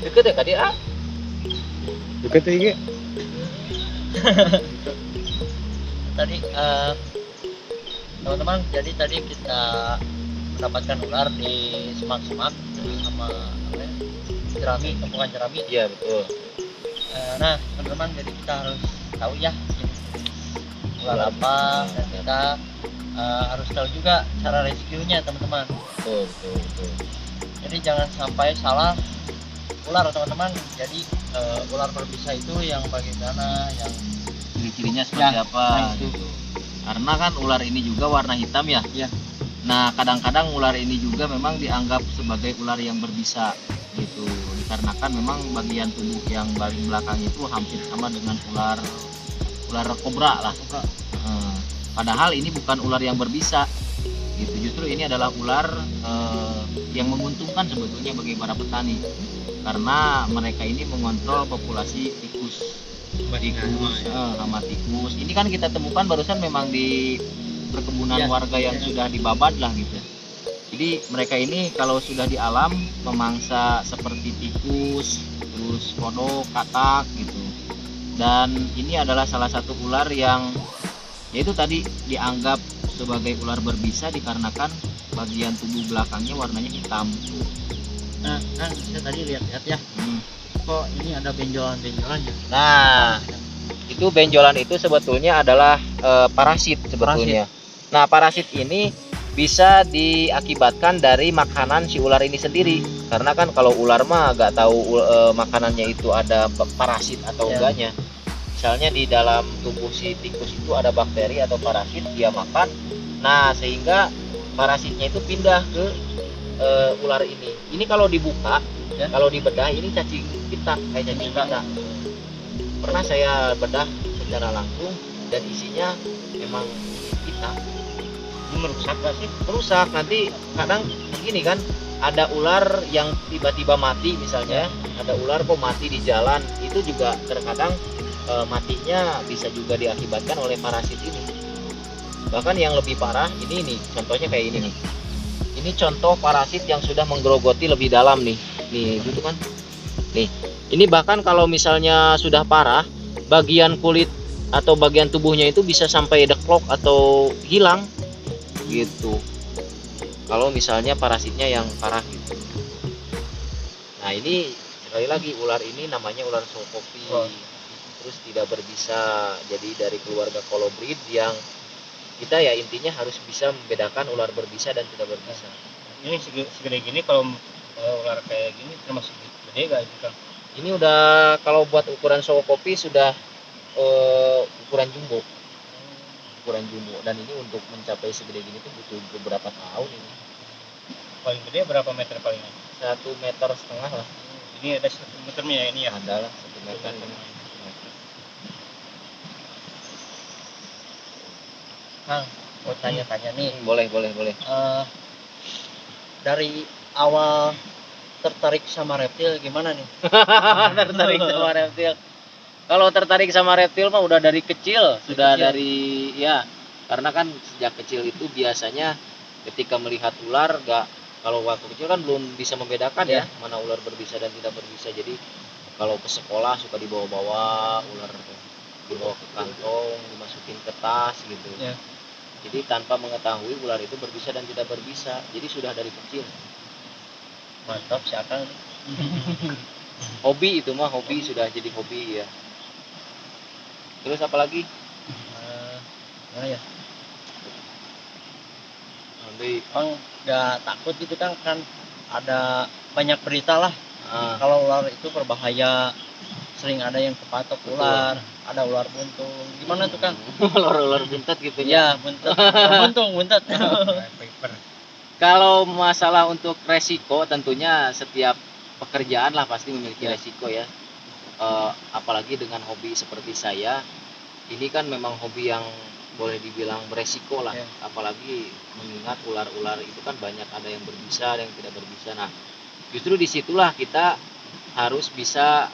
Deket ya tadi ah. Deket ya. Tadi teman-teman, jadi tadi kita mendapatkan ular di semak-semak sama apa ya, jerami, tumpukan jerami. Iya betul. Nah teman-teman, jadi kita harus tahu ya jenis ular apa, dan kita harus tahu juga cara rescue-nya teman-teman. Betul, betul, betul. Jadi jangan sampai salah ular teman-teman. Jadi ular berbisa itu yang bagaimana, yang Ciri-cirinya seperti Ya, apa nah itu. gitu. Karena kan ular ini juga warna hitam ya. Ya. Nah, kadang-kadang ular ini juga memang dianggap sebagai ular yang berbisa gitu. Dikarenakan memang bagian tubuh yang paling belakang itu hampir sama dengan ular kobra lah. Padahal ini bukan ular yang berbisa gitu. Justru ini adalah ular yang menguntungkan sebetulnya bagi para petani. Karena mereka ini mengontrol populasi tikus. Hama tikus. Ini kan kita temukan barusan memang di perkebunan Ya, warga yang ya. sudah dibabat lah gitu. Jadi mereka ini kalau sudah di alam memangsa seperti tikus, terus kodok, katak gitu. Dan ini adalah salah satu ular yang yaitu tadi dianggap sebagai ular berbisa dikarenakan bagian tubuh belakangnya warnanya hitam. Nah, kan saya tadi lihat-lihat ya, kok ini ada benjolan-benjolannya. Nah, itu benjolan itu sebetulnya adalah parasit sebetulnya. Nah, parasit ini bisa diakibatkan dari makanan si ular ini sendiri. Karena kan kalau ular mah nggak tahu makanannya itu ada parasit atau Ya. enggaknya. Misalnya di dalam tubuh si tikus itu ada bakteri atau parasit, dia makan. Nah, sehingga parasitnya itu pindah ke ular ini. Ini kalau dibuka, Ya. kalau dibedah ini cacing pita, kayak cacing pita. Pernah saya bedah secara langsung dan isinya memang pita. Ini merusak gak sih? Merusak. Nanti kadang begini kan, ada ular yang tiba-tiba mati misalnya, ada ular kok mati di jalan, itu juga terkadang matinya bisa juga diakibatkan oleh parasit ini. Bahkan yang lebih parah ini nih, contohnya kayak ini nih. Ini contoh parasit yang sudah menggerogoti lebih dalam nih. Nih, gitu kan. Nih, ini bahkan kalau misalnya sudah parah, bagian kulit atau bagian tubuhnya itu bisa sampai deklok atau hilang gitu. Kalau misalnya parasitnya yang parah gitu. Nah, ini sekali lagi ular ini namanya ular Sokopi. Oh. Terus tidak berbisa. Jadi dari keluarga kolobrid yang kita ya intinya harus bisa membedakan ular berbisa dan tidak berbisa. Ini segede gini, kalau ular kayak gini termasuk gede gak itu kan? Ini udah kalau buat ukuran Sokopi sudah ukuran jumbo. Ukuran jumbo, dan ini untuk mencapai segede gini tuh butuh beberapa tahun ini. Paling gede berapa meter paling? 1,5 meter lah. Ini ada 1 meternya ya ini ya? Adalah 1 meter. Kang, mau tanya-tanya nih, Boleh. dari awal tertarik sama reptil gimana nih? Tertarik sama reptil. Kalau tertarik sama reptil mah udah dari kecil, sudah kecil. dari ya, karena kan sejak kecil itu biasanya ketika melihat ular kalau waktu kecil kan belum bisa membedakan ya mana ular berbisa dan tidak berbisa. Jadi kalau ke sekolah suka dibawa-bawa ular, dibawa ke kantong, dimasukin ke tas gitu. Ya. Jadi tanpa mengetahui ular itu berbisa dan tidak berbisa. Jadi sudah dari kecil. Mantap si Akang. Hobi itu mah, hobi sudah jadi hobi ya. Terus apa lagi? Mana ya? Nanti Kang nggak takut gitu kan ada banyak berita lah ah, kalau ular itu berbahaya, sering ada yang kepatok ular, ada ular buntung. Gimana tuh Kang? ular buntet gitu ya. Ya buntet, buntet. Kalau masalah untuk resiko, tentunya setiap pekerjaan lah pasti memiliki Ya. resiko ya. Apalagi dengan hobi seperti saya, ini kan memang hobi yang boleh dibilang beresiko lah. Ya. Apalagi mengingat ular-ular itu kan banyak, ada yang berbisa, ada yang tidak berbisa. Nah, justru disitulah kita harus bisa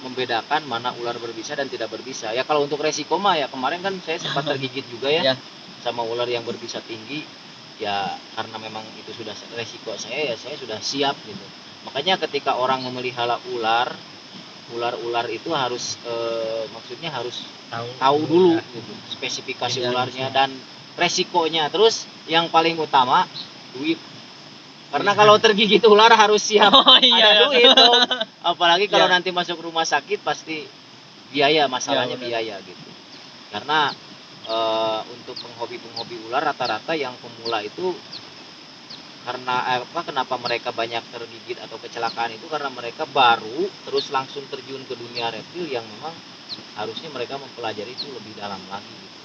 membedakan mana ular berbisa dan tidak berbisa. Ya kalau untuk resiko mah ya kemarin kan saya sempat tergigit juga ya, Ya. sama ular yang berbisa tinggi. Ya karena memang itu sudah resiko saya, ya saya sudah siap gitu. Makanya ketika orang memelihara ular itu harus maksudnya harus tahu dulu gitu, spesifikasi Iya, ularnya iya. dan resikonya. Terus yang paling utama duit. Karena kalau tergigit ular harus siap Oh ada iya. duit dong. Apalagi kalau Iya. nanti masuk rumah sakit pasti biaya, masalahnya Iya, benar. biaya gitu. Karena untuk penghobi ular rata-rata yang pemula itu karena kenapa mereka banyak tergigit atau kecelakaan itu karena mereka baru terus langsung terjun ke dunia reptil yang memang harusnya mereka mempelajari itu lebih dalam lagi gitu.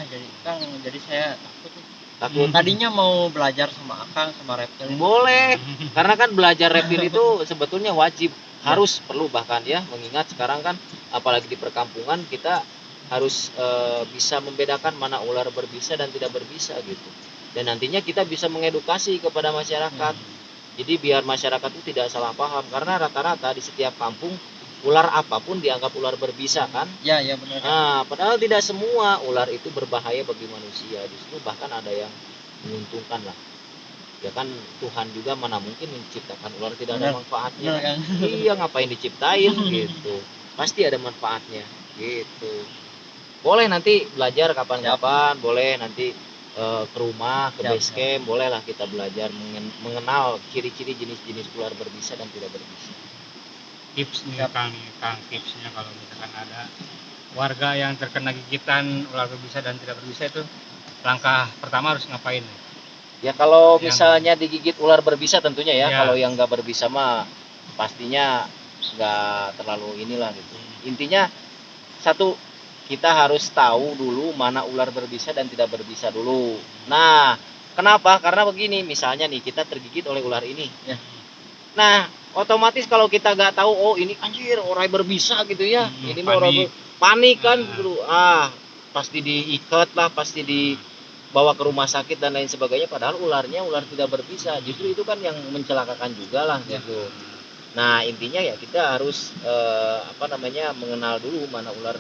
Jadi Kang, jadi saya takut nih. Takut Tadinya mau belajar sama Akang sama reptil ini. boleh karena kan belajar reptil itu sebetulnya wajib, harus perlu bahkan ya, mengingat sekarang kan apalagi di perkampungan kita harus bisa membedakan mana ular berbisa dan tidak berbisa gitu. Dan nantinya kita bisa mengedukasi kepada masyarakat. Jadi biar masyarakat itu tidak salah paham karena rata-rata di setiap kampung ular apapun dianggap ular berbisa kan. Ya benar. Nah, padahal tidak semua ular itu berbahaya bagi manusia. Justru bahkan ada yang menguntungkan lah. Ya kan Tuhan juga mana mungkin menciptakan ular tidak ada Benar. manfaatnya. Benar, Kang. Iya, ngapain diciptain gitu. Pasti ada manfaatnya gitu. Boleh nanti belajar kapan-kapan, boleh nanti ke rumah, ke Siap, base camp, bolehlah kita belajar mengenal ciri-ciri jenis-jenis ular berbisa dan tidak berbisa. Tips nih Kang, tipsnya kalau misalkan ada warga yang terkena gigitan ular berbisa dan tidak berbisa itu langkah pertama harus ngapain? Ya kalau Yang- misalnya digigit ular berbisa tentunya ya, Ya. kalau yang nggak berbisa mah pastinya nggak terlalu inilah gitu. Intinya satu, kita harus tahu dulu mana ular berbisa dan tidak berbisa dulu. Nah, kenapa? Karena begini, misalnya nih kita tergigit oleh ular ini. Ya. Nah, otomatis kalau kita nggak tahu, oh ini anjir orang berbisa gitu ya, ini mah orang panik kan, gitu. Pasti diikat lah, pasti dibawa ke rumah sakit dan lain sebagainya. Padahal ularnya ular tidak berbisa. Justru itu kan yang mencelakakan juga lah gitu. Nah intinya ya kita harus mengenal dulu mana ular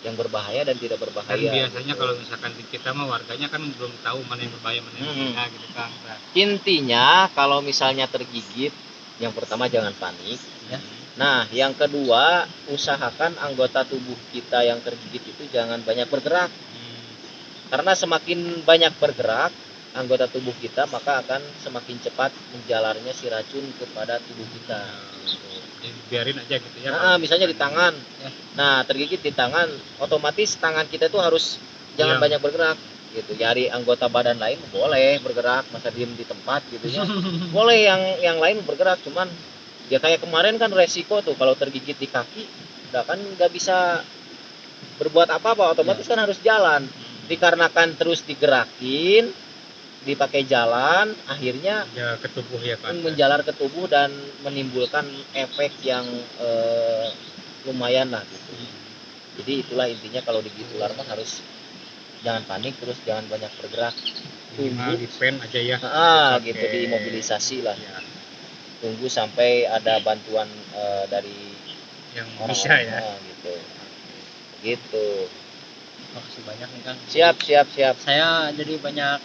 yang berbahaya dan tidak Dan berbahaya. biasanya gitu. kalau misalkan di kita mah warganya kan belum tahu mana yang berbahaya mana yang tidak gitu Kang. Nah, Intinya kalau misalnya tergigit, yang pertama jangan panik. Ya. Nah yang kedua, usahakan anggota tubuh kita yang tergigit itu jangan banyak bergerak. Karena semakin banyak bergerak anggota tubuh kita, maka akan semakin cepat menjalarnya si racun kepada tubuh kita. jadi biarin aja gitu ya. Nah, misalnya di tangan. Ya. Nah, tergigit di tangan, otomatis tangan kita tuh harus jangan Iya. banyak bergerak gitu. Cari anggota badan lain boleh bergerak, masa diem di tempat gitu ya. Boleh yang lain bergerak, cuman ya kayak kemarin kan resiko tuh kalau tergigit di kaki, udah kan nggak bisa berbuat apa-apa, otomatis kan harus jalan. Dikarenakan terus digerakin, dipakai jalan, akhirnya Ya ke tubuh ya Kang. menjalar ke tubuh dan menimbulkan efek yang lumayan lah gitu. Jadi itulah intinya kalau digigit ular mah harus jangan panik, terus jangan banyak bergerak. Minimal di pen aja ya. Oke. Gitu diimobilisasi lah. Ya, Tunggu sampai ada bantuan dari yang orang bisa ya. gitu. Gitu. Makasih banyak nih Kang. Siap. Saya jadi banyak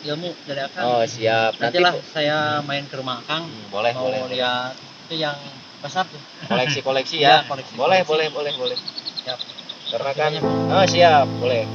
ilmu dari Akang. Oh, siap. Nanti Nantilah saya main ke rumah Akang. boleh. Mau lihat itu yang besar tuh. Koleksi-koleksi Ya, ya. koleksi. Boleh. Siap. Karena kan Banyak. siap, boleh.